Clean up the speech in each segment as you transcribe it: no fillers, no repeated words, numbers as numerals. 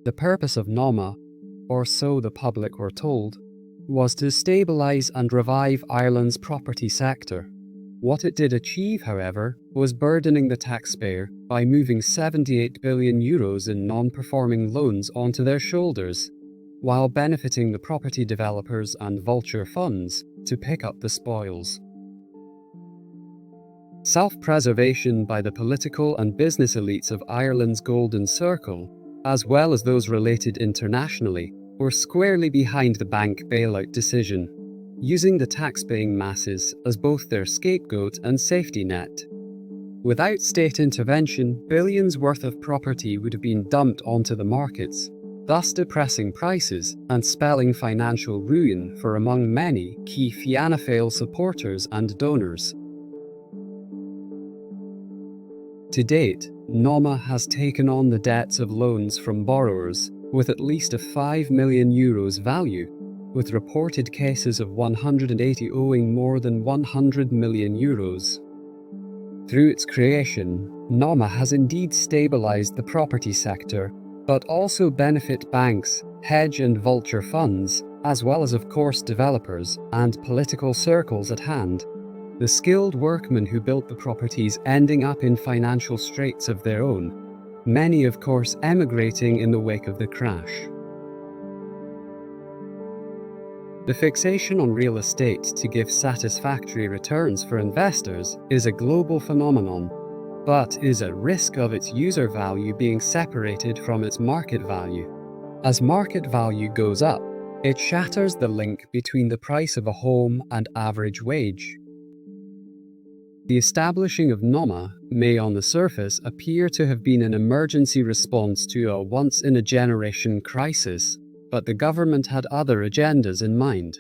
The purpose of NOMA, or so the public were told, was to stabilise and revive Ireland's property sector. What it did achieve, however, was burdening the taxpayer by moving €78 billion in non-performing loans onto their shoulders, while benefiting the property developers and vulture funds to pick up the spoils. Self-preservation by the political and business elites of Ireland's Golden Circle, as well as those related internationally, were squarely behind the bank bailout decision, using the tax-paying masses as both their scapegoat and safety net. Without state intervention, billions worth of property would have been dumped onto the markets, thus depressing prices and spelling financial ruin for among many key Fianna Fáil supporters and donors. To date, NOMA has taken on the debts of loans from borrowers with at least a €5 million value, with reported cases of 180 owing more than €100 million. Through its creation, NOMA has indeed stabilised the property sector, but also benefit banks, hedge and vulture funds, as well as of course developers and political circles at hand. The skilled workmen who built the properties ending up in financial straits of their own, many of course emigrating in the wake of the crash. The fixation on real estate to give satisfactory returns for investors is a global phenomenon, but is at risk of its user value being separated from its market value. As market value goes up, it shatters the link between the price of a home and average wage. The establishing of NOMA may on the surface appear to have been an emergency response to a once-in-a-generation crisis, but the government had other agendas in mind.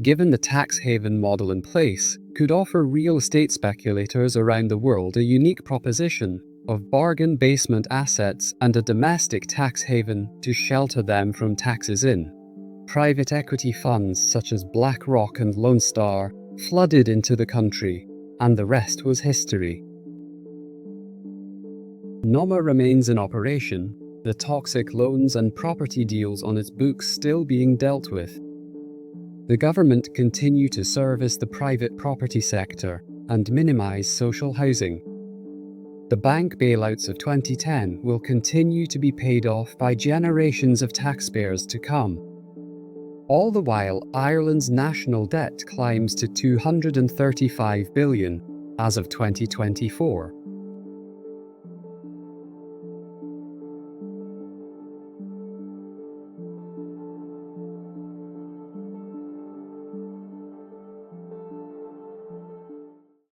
Given the tax haven model in place could offer real estate speculators around the world a unique proposition of bargain basement assets and a domestic tax haven to shelter them from taxes in. Private equity funds such as BlackRock and Lone Star flooded into the country, and the rest was history. NOMA remains in operation, the toxic loans and property deals on its books still being dealt with. The government continue to service the private property sector and minimise social housing. The bank bailouts of 2010 will continue to be paid off by generations of taxpayers to come. All the while, Ireland's national debt climbs to €235 billion as of 2024.